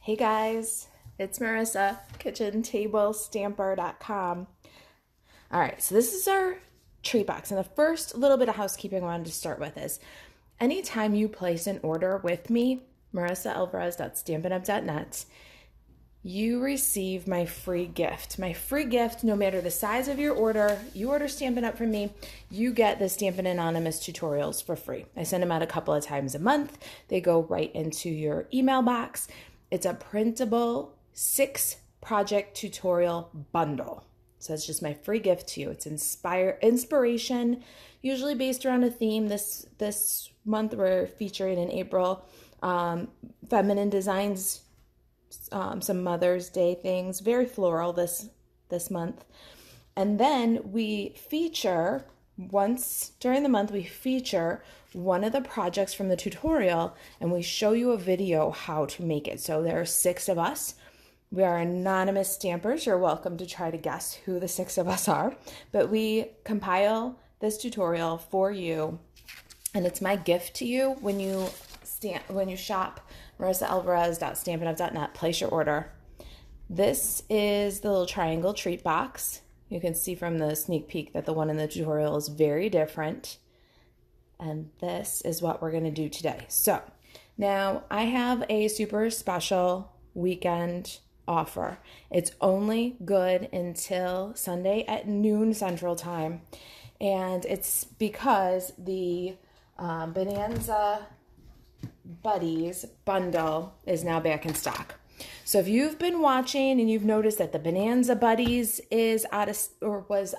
Hey guys, it's Marissa, kitchentablestamper.com. All right, so this is our treat box. And the first little bit of housekeeping I wanted to start with is anytime you place an order with me, marisaalvarez.stampinup.net, you receive my free gift. My free gift, no matter the size of your order, you order Stampin' Up! From me, you get the Stampin' Anonymous tutorials for free. I send them out a couple of times a month. They go right into your email box. It's a printable 6-project tutorial bundle. So it's just my free gift to you. It's inspiration, usually based around a theme. This month we're featuring in April feminine designs, some Mother's Day things, very floral this month. And then we feature, once during the month, we feature one of the projects from the tutorial and we show you a video how to make it. So there are 6 of us. We are anonymous stampers. You're welcome to try to guess who the 6 of us are, but we compile this tutorial for you, and it's my gift to you when you shop marisaalvarez.stampinup.net. Place your order. This is the little triangle treat box. You can see from the sneak peek that the one in the tutorial is very different. And this is what we're going to do today. So now I have a super special weekend offer. It's only good until Sunday at noon Central Time. And it's because the Bonanza Buddies bundle is now back in stock. So if you've been watching and you've noticed that the Bonanza Buddies was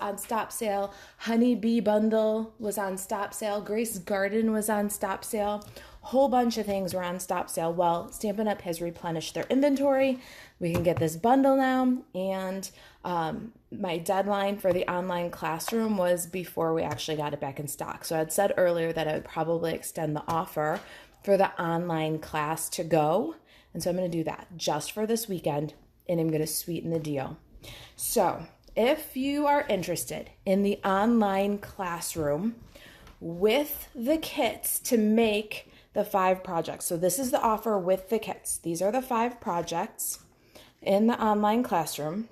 on stop sale, Honey Bee bundle was on stop sale, Grace Garden was on stop sale, whole bunch of things were on stop sale. Well, Stampin' Up! Has replenished their inventory. We can get this bundle now, and my deadline for the online classroom was before we actually got it back in stock. So I'd said earlier that I would probably extend the offer for the online class to go. And so I'm going to do that just for this weekend, and I'm going to sweeten the deal. So if you are interested in the online classroom with the kits to make the 5 projects. So this is the offer with the kits. These are the 5 projects in the online classroom.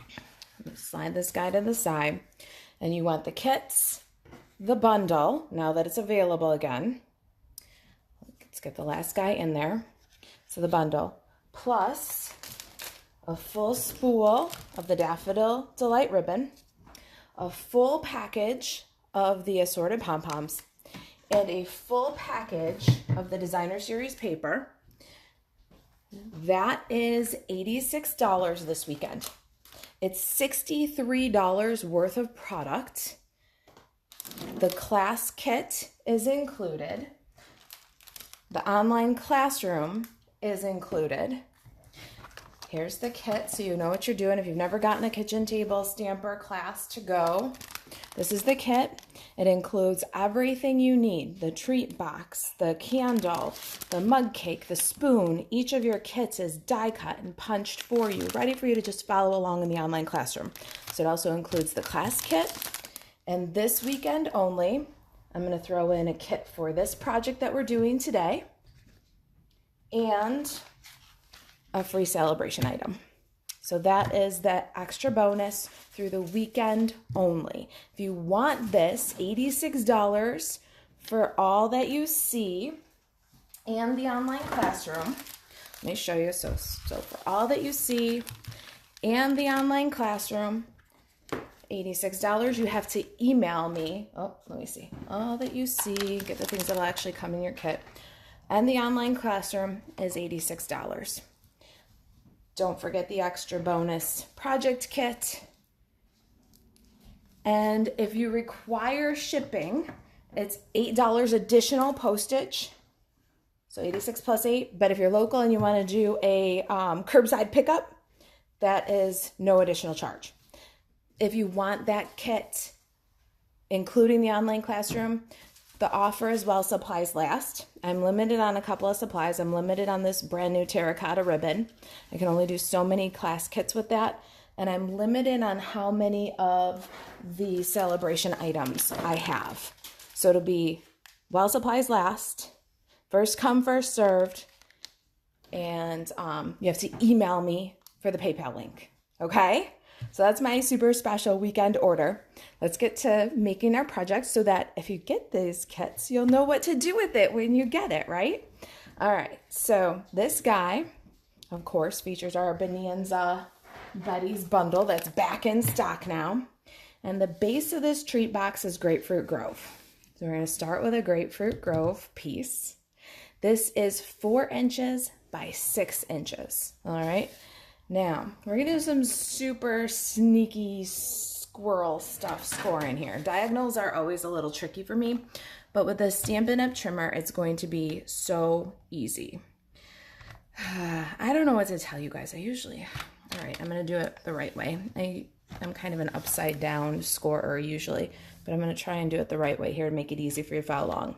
I'm going to slide this guy to the side. And you want the kits, the bundle, now that it's available again. Let's get the last guy in there. So the bundle, plus a full spool of the Daffodil Delight ribbon, a full package of the assorted pom-poms, and a full package of the Designer Series paper. That is $86 this weekend. It's $63 worth of product. The class kit is included. The online classroom is included. Here's the kit so you know what you're doing. If you've never gotten a kitchen table stamper class to go, this is the kit. It includes everything you need: the treat box, the candle, the mug cake, the spoon. Each of your kits is die cut and punched for you, ready for you to just follow along in the online classroom. So it also includes the class kit. And this weekend only, I'm going to throw in a kit for this project that we're doing today and a free celebration item. So that is the extra bonus through the weekend only. If you want this, $86 for all that you see and the online classroom. Let me show you. So for all that you see and the online classroom, $86, you have to email me. Oh, let me see. All that you see, get the things that will actually come in your kit. And the online classroom is $86. Don't forget the extra bonus project kit. And if you require shipping, it's $8 additional postage. So 86 plus 8. But if you're local and you want to do a curbside pickup, that is no additional charge. If you want that kit, including the online classroom, the offer is while supplies last. I'm limited on a couple of supplies. I'm limited on this brand new terracotta ribbon. I can only do so many class kits with that. And I'm limited on how many of the celebration items I have. So it'll be while supplies last, first come, first served, and you have to email me for the PayPal link. Okay? So that's my super special weekend order. Let's get to making our project so that if you get these kits, you'll know what to do with it when you get it, right? All right, so this guy, of course, features our Bonanza Buddies bundle that's back in stock now. And the base of this treat box is Grapefruit Grove. So we're going to start with a Grapefruit Grove piece. This is 4 inches by 6 inches. All right. Now, we're going to do some super sneaky squirrel stuff scoring here. Diagonals are always a little tricky for me, but with the Stampin' Up! Trimmer, it's going to be so easy. I don't know what to tell you guys. All right, I'm going to do it the right way. I'm kind of an upside down scorer usually, but I'm going to try and do it the right way here to make it easy for you to follow along.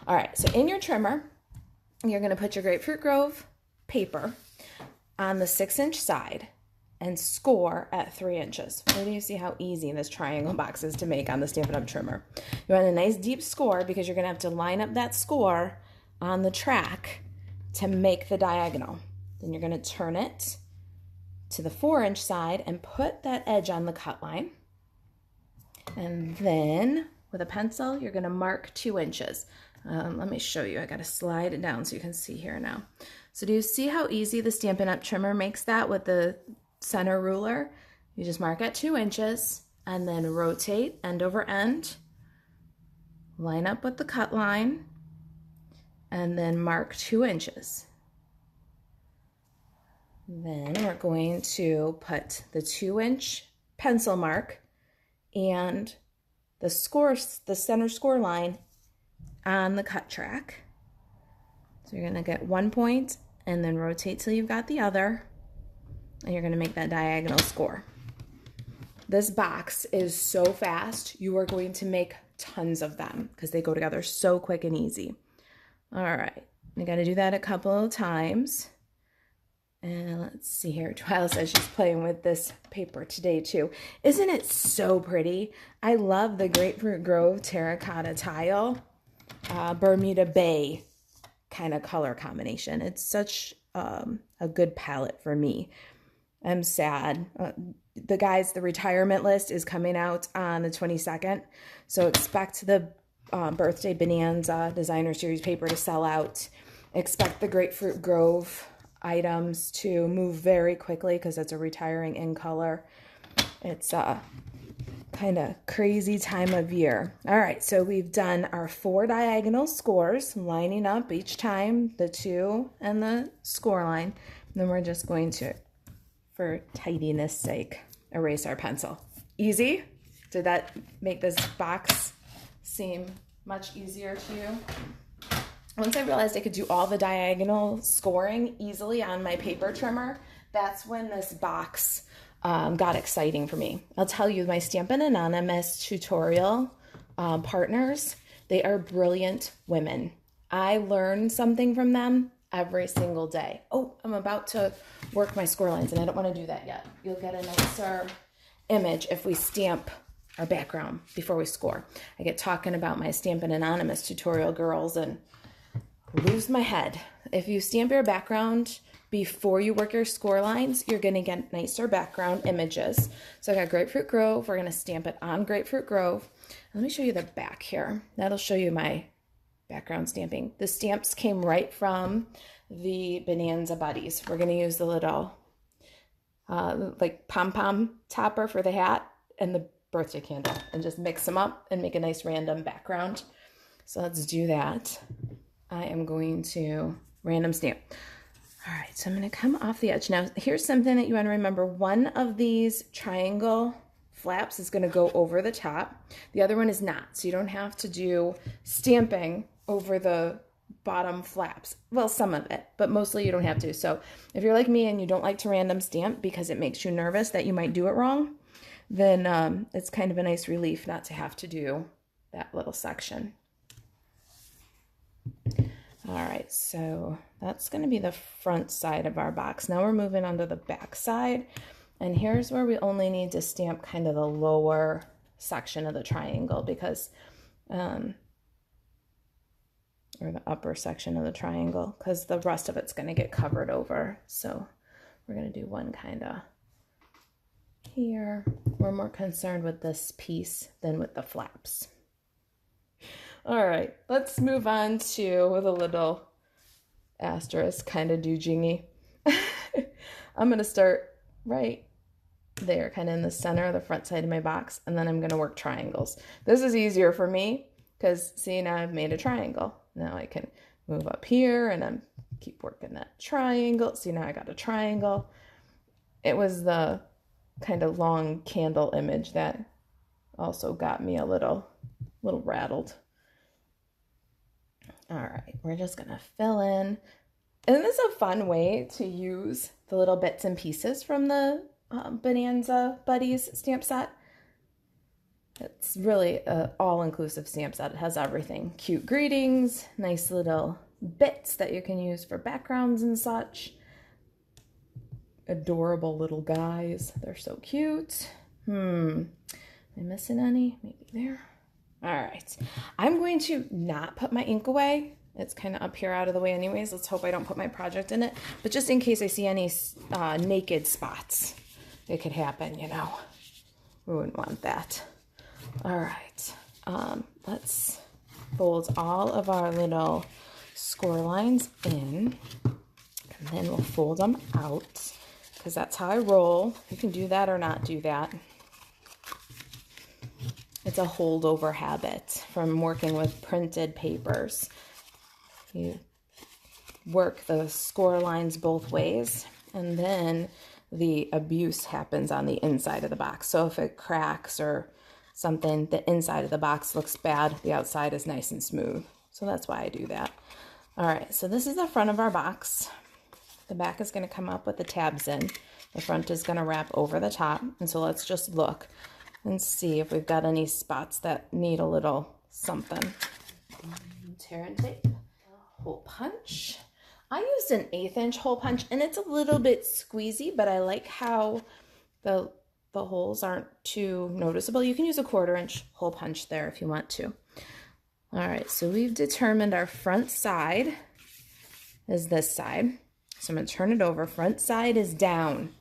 All right, so in your trimmer, you're going to put your Grapefruit Grove paper on the 6-inch side and score at 3 inches. Where do you see how easy this triangle box is to make on the Stampin' Up! Trimmer? You want a nice deep score because you're going to have to line up that score on the track to make the diagonal. Then you're going to turn it to the 4-inch side and put that edge on the cut line. And then with a pencil, you're going to mark 2 inches. Let me show you. I got to slide it down so you can see here now. So do you see how easy the Stampin' Up! Trimmer makes that with the center ruler? You just mark at 2 inches and then rotate end over end, line up with the cut line, and then mark 2 inches. Then we're going to put the 2-inch pencil mark and the center score line on the cut track. So you're going to get 1 point and then rotate till you've got the other, and you're going to make that diagonal score. This box is so fast, you are going to make tons of them because they go together so quick and easy. All right, I got to do that a couple of times. And let's see here. Twyla says she's playing with this paper today too. Isn't it so pretty? I love the Grapefruit Grove terracotta tile, Bermuda Bay kind of color combination. It's such a good palette for me. I'm sad. The retirement list is coming out on the 22nd. So expect the Birthday Bonanza Designer Series paper to sell out. Expect the Grapefruit Grove items to move very quickly because it's a retiring in color. It's a kind of crazy time of year. All right, so we've done our 4 diagonal scores, lining up each time the 2 and the score line. And then we're just going to, for tidiness sake, erase our pencil. Easy? Did that make this box seem much easier to you? Once I realized I could do all the diagonal scoring easily on my paper trimmer, that's when this box got exciting for me. I'll tell you, my Stampin' Anonymous tutorial partners, they are brilliant women. I learn something from them every single day. Oh, I'm about to work my score lines, and I don't want to do that yet. You'll get a nicer image if we stamp our background before we score. I get talking about my Stampin' Anonymous tutorial girls and lose my head. If you stamp your background before you work your score lines, you're going to get nicer background images. So I got Grapefruit Grove. We're going to stamp it on Grapefruit Grove. Let me show you the back here. That'll show you my background stamping. The stamps came right from the Bonanza Buddies. We're going to use the little like pom-pom topper for the hat and the birthday candle and just mix them up and make a nice random background. So let's do that. I am going to random stamp. All right, so I'm going to come off the edge. Now, here's something that you want to remember. One of these triangle flaps is going to go over the top. The other one is not, so you don't have to do stamping over the bottom flaps. Well, some of it, but mostly you don't have to. So if you're like me and you don't like to random stamp because it makes you nervous that you might do it wrong, then it's kind of a nice relief not to have to do that little section. All right, so that's going to be the front side of our box. Now we're moving on to the back side, and here's where we only need to stamp kind of the lower section of the triangle because or the upper section of the triangle, because the rest of it's going to get covered over. So we're going to do one kind of here. We're more concerned with this piece than with the flaps. All right, let's move on to the little asterisk kind of doojingy. I'm going to start right there, kind of in the center of the front side of my box, and then I'm going to work triangles. This is easier for me because, see, now I've made a triangle. Now I can move up here and I'm keep working that triangle. See, now I got a triangle. It was the kind of long candle image that also got me a little rattled. All right, we're just gonna fill in. And this is a fun way to use the little bits and pieces from the Bonanza Buddies stamp set. It's really an all-inclusive stamp set. It has everything. Cute greetings, nice little bits that you can use for backgrounds and such. Adorable little guys. They're so cute. Am I missing any? Maybe there. All right. I'm going to not put my ink away. It's kind of up here out of the way anyways. Let's hope I don't put my project in it. But just in case I see any naked spots, it could happen, you know. We wouldn't want that. All right. Let's fold all of our little score lines in. And then we'll fold them out, because that's how I roll. You can do that or not do that. It's a holdover habit from working with printed papers. You work the score lines both ways, and then the abuse happens on the inside of the box. So if it cracks or something, the inside of the box looks bad, the outside is nice and smooth. So that's why I do that. All right, so this is the front of our box. The back is going to come up with the tabs in. The front is going to wrap over the top. And so let's just look and see if we've got any spots that need a little something. Tear and tape. Hole punch. I used an 1/8 inch hole punch, and it's a little bit squeezy, but I like how the holes aren't too noticeable. You can use a 1/4 inch hole punch there if you want to. All right, so we've determined our front side is this side. So I'm going to turn it over. Front side is down.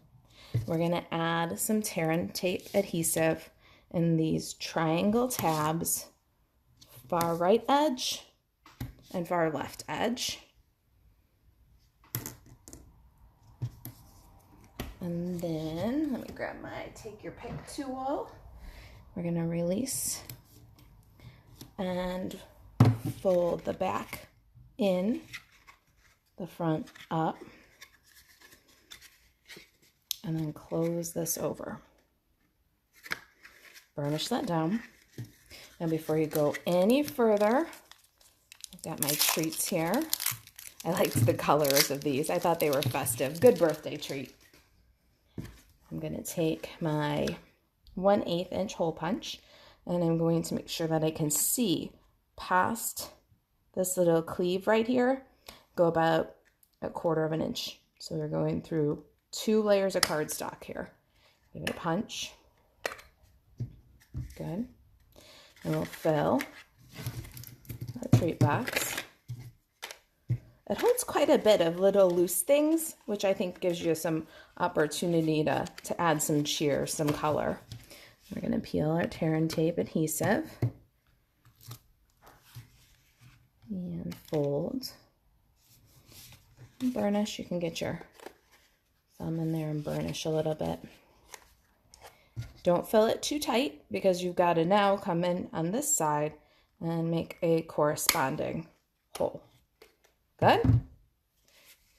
We're going to add some tear and tape adhesive in these triangle tabs, far right edge and far left edge. And then let me grab my take your pick tool. We're going to release and fold the back in, the front up, and then close this over. Burnish that down. Now before you go any further, I've got my treats here. I liked the colors of these. I thought they were festive. Good birthday treat. I'm going to take my 1/8 inch hole punch, and I'm going to make sure that I can see past this little cleave right here, go about 1/4 inch. So we're going through 2 layers of cardstock here. Give it a punch. Good. And we'll fill a treat box. It holds quite a bit of little loose things, which I think gives you some opportunity to add some cheer, some color. We're going to peel our tear and tape adhesive and fold and burnish. You can get your thumb in there and burnish a little bit. Don't fill it too tight, because you've got to now come in on this side and make a corresponding hole. Good?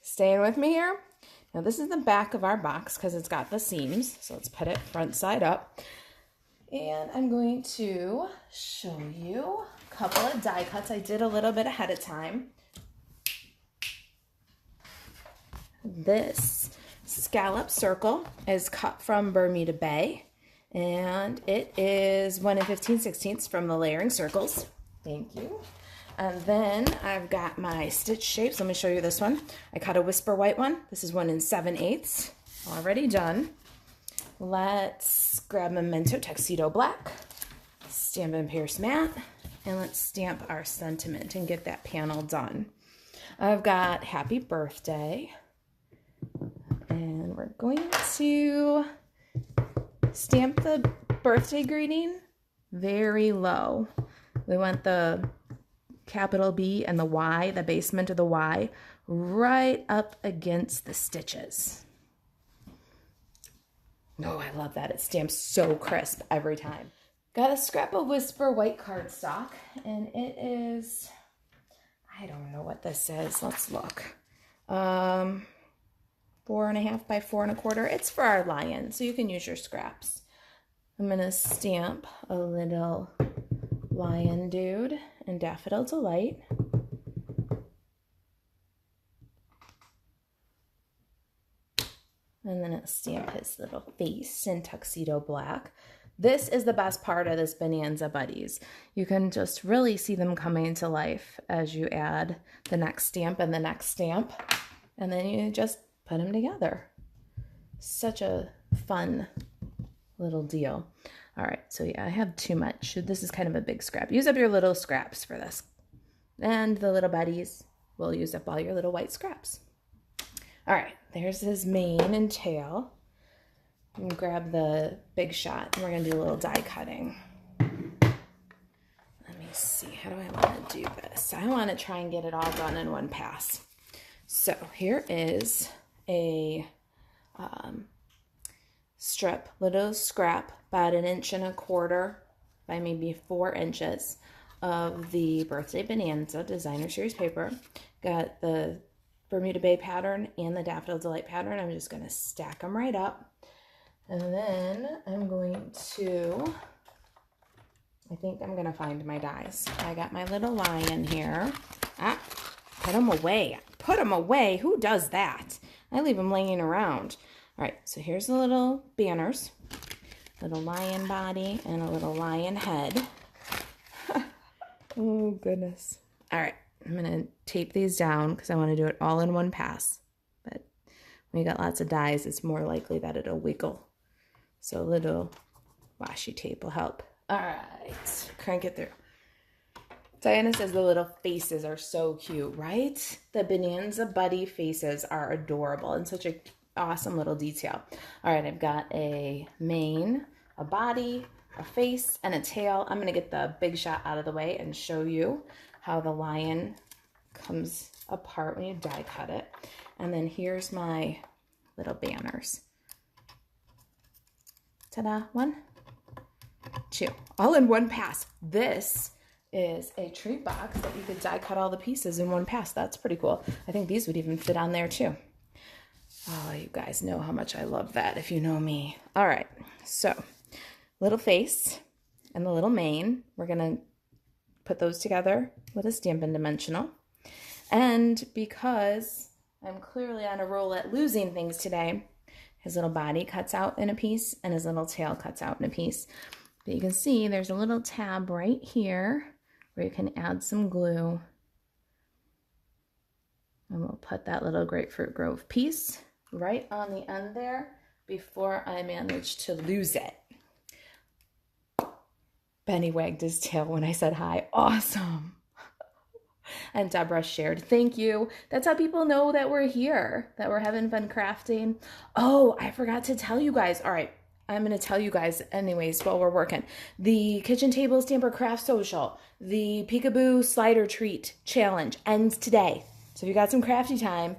Staying with me here? Now this is the back of our box because it's got the seams. So let's put it front side up. And I'm going to show you a couple of die cuts I did a little bit ahead of time. This scallop circle is cut from Bermuda Bay, and it is 1 15/16 from the layering circles. Thank you. And then I've got my stitch shapes. Let me show you this one. I cut a whisper white one. This is 1 7/8, already done. Let's grab Memento Tuxedo Black, Stampin' Pierce Matte, and let's stamp our sentiment and get that panel done. I've got happy birthday, and we're going to stamp the birthday greeting very low. We want the capital B and the Y, the basement of the Y, right up against the stitches. Oh, I love that. It stamps so crisp every time. Got a scrap of Whisper white cardstock, and it is, I don't know what this is. Let's look. 4.5 by 4 1/4. It's for our lion, so you can use your scraps. I'm going to stamp a little lion dude in Daffodil Delight. And then I'll stamp his little face in Tuxedo Black. This is the best part of this Bonanza Buddies. You can just really see them coming to life as you add the next stamp and the next stamp. And then you just put them together. Such a fun little deal. All right, so yeah, I have too much. This is kind of a big scrap. Use up your little scraps for this. And the little buddies will use up all your little white scraps. All right, there's his mane and tail. I'm gonna grab the Big Shot, and we're gonna do a little die cutting. Let me see, how do I wanna do this? I wanna try and get it all done in one pass. So here is a strip, little scrap, about 1.25 inches by maybe 4 inches of the Birthday Bonanza Designer Series paper. Got the Bermuda Bay pattern and the Daffodil Delight pattern. I'm just going to stack them right up. And then I'm going to, I think I'm going to find my dies. I got my little lion here. Ah, put them away. Put them away. Who does that? I leave them laying around. All right, so here's the little banners. Little lion body and a little lion head. Oh, goodness. All right. I'm going to tape these down because I want to do it all in one pass. But when you got lots of dies, it's more likely that it'll wiggle. So a little washi tape will help. All right, crank it through. Diana says the little faces are so cute, right? The Bonanza Buddy faces are adorable and such an awesome little detail. All right, I've got a mane, a body, a face, and a tail. I'm going to get the Big Shot out of the way and show you how the lion comes apart when you die cut it. And then here's my little banners. Ta-da, 1, 2, all in one pass. This is a treat box that you could die cut all the pieces in one pass. That's pretty cool. I think these would even fit on there too. Oh, you guys know how much I love that if you know me. All right, so little face and the little mane. We're gonna put those together with a Stampin' Dimensional. And because I'm clearly on a roll at losing things today, his little body cuts out in a piece and his little tail cuts out in a piece. But you can see there's a little tab right here where you can add some glue. And we'll put that little Grapefruit Grove piece right on the end there before I manage to lose it. Benny wagged his tail when I said hi. Awesome. And Deborah shared, thank you. That's how people know that we're here, that we're having fun crafting. Oh, I forgot to tell you guys. All right, I'm going to tell you guys anyways while we're working. The Kitchen Table Stamper Craft Social, the Peekaboo Slider Treat Challenge ends today. So if you got some crafty time,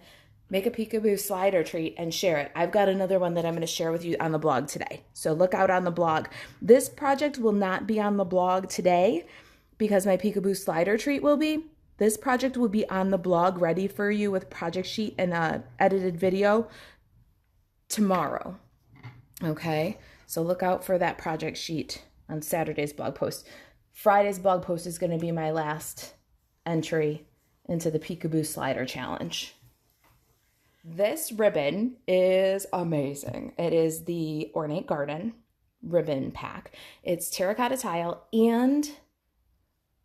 make a Peekaboo slider treat and share it. I've got another one that I'm going to share with you on the blog today. So look out on the blog. This project will not be on the blog today because my Peekaboo slider treat will be. This project will be on the blog ready for you with project sheet and edited video tomorrow. Okay, so look out for that project sheet on Saturday's blog post. Friday's blog post is going to be my last entry into the Peekaboo Slider Challenge. This ribbon is amazing. It is the Ornate Garden ribbon pack. It's terracotta tile and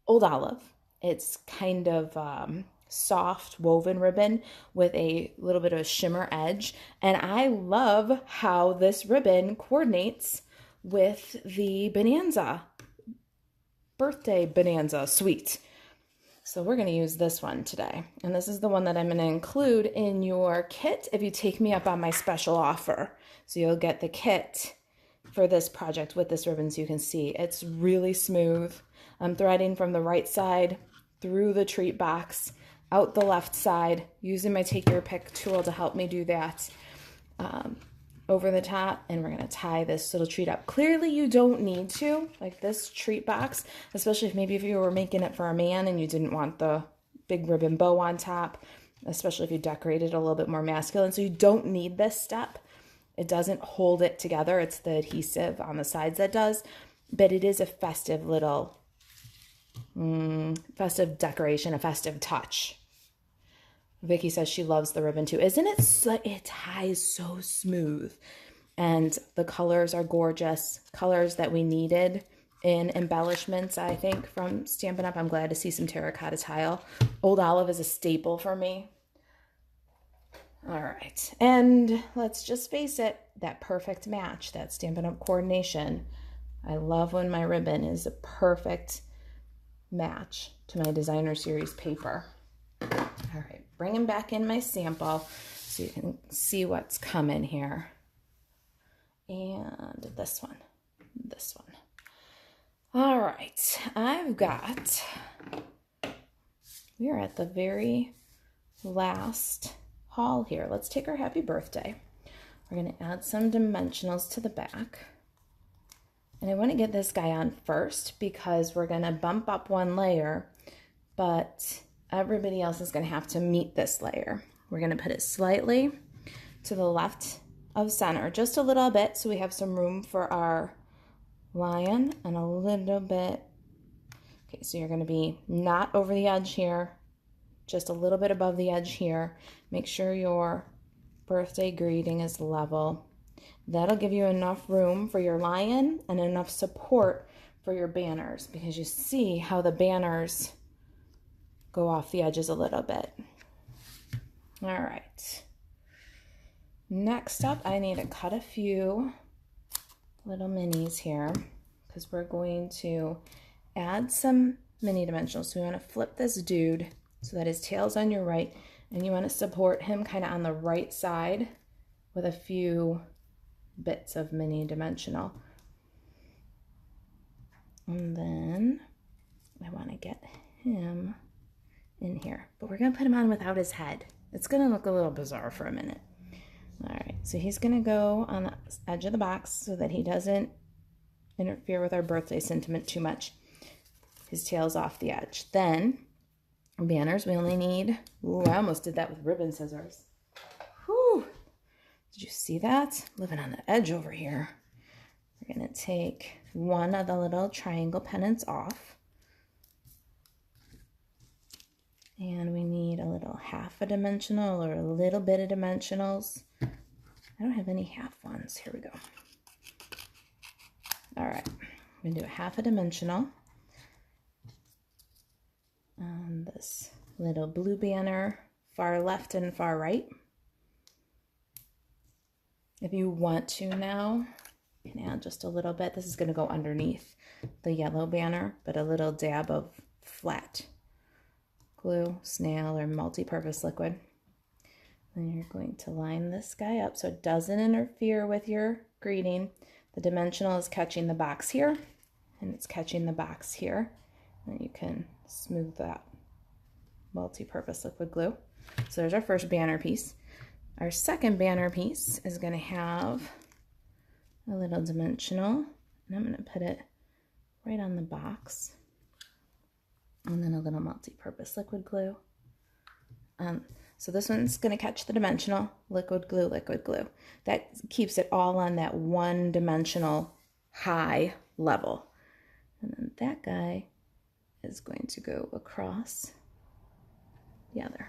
old olive. It's kind of soft woven ribbon with a little bit of a shimmer edge. And I love how this ribbon coordinates with the Bonanza Birthday Bonanza Suite. So we're going to use this one today. And this is the one that I'm going to include in your kit if you take me up on my special offer. So you'll get the kit for this project with this ribbon so you can see. It's really smooth. I'm threading from the right side through the treat box, out the left side, using my Take Your Pick tool to help me do that. Over the top, and we're going to tie this little treat up. Clearly you don't need to, like this treat box, especially if you were making it for a man and you didn't want the big ribbon bow on top, especially if you decorated a little bit more masculine. So you don't need this step. It doesn't hold it together. It's the adhesive on the sides that does, but it is a festive little festive decoration, a festive touch. Vicky says she loves the ribbon too. Isn't it? It ties so smooth. And the colors are gorgeous. Colors that we needed in embellishments, I think, from Stampin' Up. I'm glad to see some terracotta tile. Old olive is a staple for me. All right. And let's just face it, that perfect match, that Stampin' Up coordination. I love when my ribbon is a perfect match to my designer series paper. All right, bringing back in my sample so you can see what's coming here. And this one. All right, we're at the very last haul here. Let's take our happy birthday. We're going to add some dimensionals to the back. And I want to get this guy on first because we're going to bump up one layer, but everybody else is going to have to meet this layer. We're going to put it slightly to the left of center, just a little bit, so we have some room for our lion, and a little bit. Okay, so you're going to be not over the edge here, just a little bit above the edge here. Make sure your birthday greeting is level. That'll give you enough room for your lion and enough support for your banners, because you see how the banners go off the edges a little bit. All right. Next up, I need to cut a few little minis here because we're going to add some mini dimensionals. So we want to flip this dude so that his tail's on your right, and you want to support him kind of on the right side with a few bits of mini dimensional. And then I want to get him in here, but we're going to put him on without his head. It's going to look a little bizarre for a minute. All right, so he's going to go on the edge of the box so that he doesn't interfere with our birthday sentiment too much. His tail's off the edge. Then banners, we only need, ooh, I almost did that with ribbon scissors. Whew. Did you see that? Living on the edge over here. We're going to take one of the little triangle pennants off. And we need a little half a dimensional or a little bit of dimensionals. I don't have any half ones. Here we go. All right, I'm going to do a half a dimensional on this little blue banner, far left and far right. If you want to now, you can add just a little bit. This is going to go underneath the yellow banner, but a little dab of flat glue, snail, or multi-purpose liquid. Then you're going to line this guy up so it doesn't interfere with your greeting. The dimensional is catching the box here, and it's catching the box here. And you can smooth that multi-purpose liquid glue. So there's our first banner piece. Our second banner piece is going to have a little dimensional, and I'm going to put it right on the box. And then a little multi-purpose liquid glue. So this one's going to catch the dimensional, liquid glue, liquid glue. That keeps it all on that one-dimensional high level. And then that guy is going to go across the other.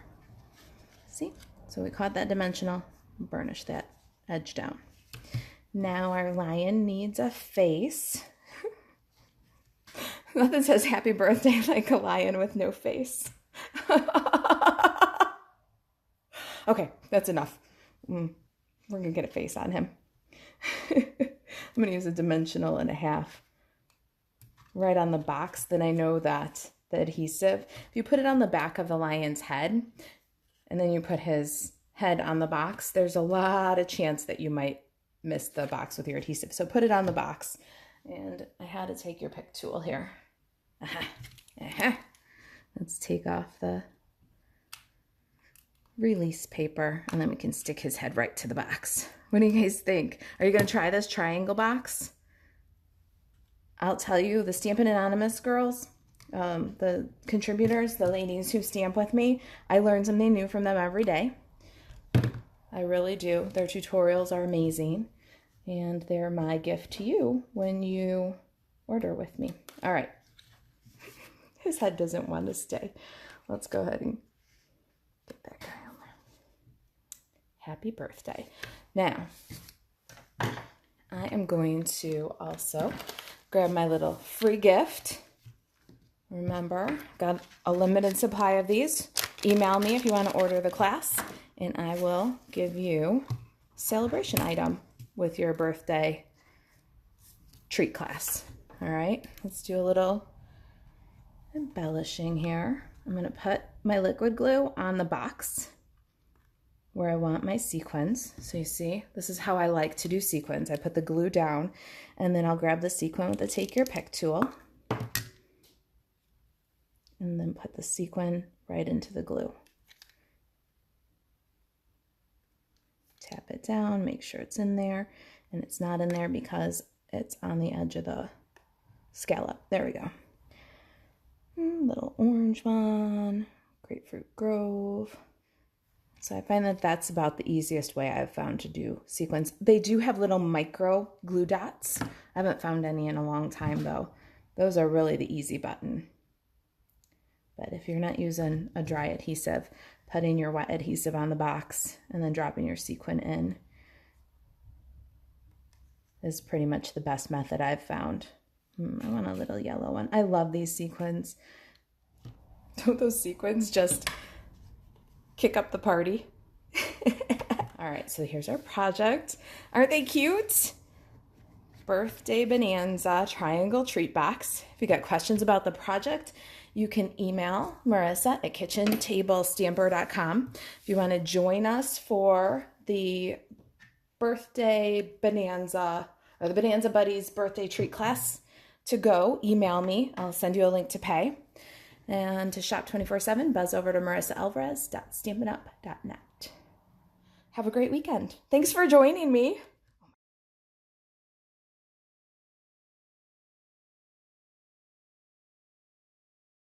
See? So we caught that dimensional, burnish that edge down. Now our lion needs a face. Nothing says happy birthday like a lion with no face. Okay, that's enough. We're going to get a face on him. I'm going to use a dimensional and a half right on the box, then I know that the adhesive, if you put it on the back of the lion's head and then you put his head on the box, there's a lot of chance that you might miss the box with your adhesive. So put it on the box. And I had to take your pick tool here. Let's take off the release paper and then we can stick his head right to the box. What do you guys think? Are you going to try this triangle box? I'll tell you, the Stampin' Anonymous girls, the contributors, the ladies who stamp with me, I learn something new from them every day. I really do. Their tutorials are amazing, and they're my gift to you when you order with me. All right. His head doesn't want to stay. Let's go ahead and get that guy on there. Happy birthday. Now, I am going to also grab my little free gift. Remember, got a limited supply of these. Email me if you want to order the class, and I will give you a celebration item with your birthday treat class. All right, let's do a little embellishing here. I'm going to put my liquid glue on the box where I want my sequins. So you see, this is how I like to do sequins. I put the glue down, and then I'll grab the sequin with the take your pick tool, and then put the sequin right into the glue. Tap it down, make sure it's in there, and it's not in there because it's on the edge of the scallop. There we go. Little orange one, Grapefruit Grove. So I find that that's about the easiest way I've found to do sequins. They do have little micro glue dots. I haven't found any in a long time though. Those are really the easy button. But if you're not using a dry adhesive, putting your wet adhesive on the box and then dropping your sequin in is pretty much the best method I've found. I want a little yellow one. I love these sequins. Don't those sequins just kick up the party? All right, so here's our project. Aren't they cute? Birthday Bonanza Triangle Treat Box. If you got questions about the project, you can email Marisa at kitchentablestamper.com. If you want to join us for the Birthday Bonanza or the Bonanza Buddies birthday treat class to go, email me. I'll send you a link to pay. And to shop 24/7, buzz over to marisaAlvarez.stampinup.net. Have a great weekend. Thanks for joining me.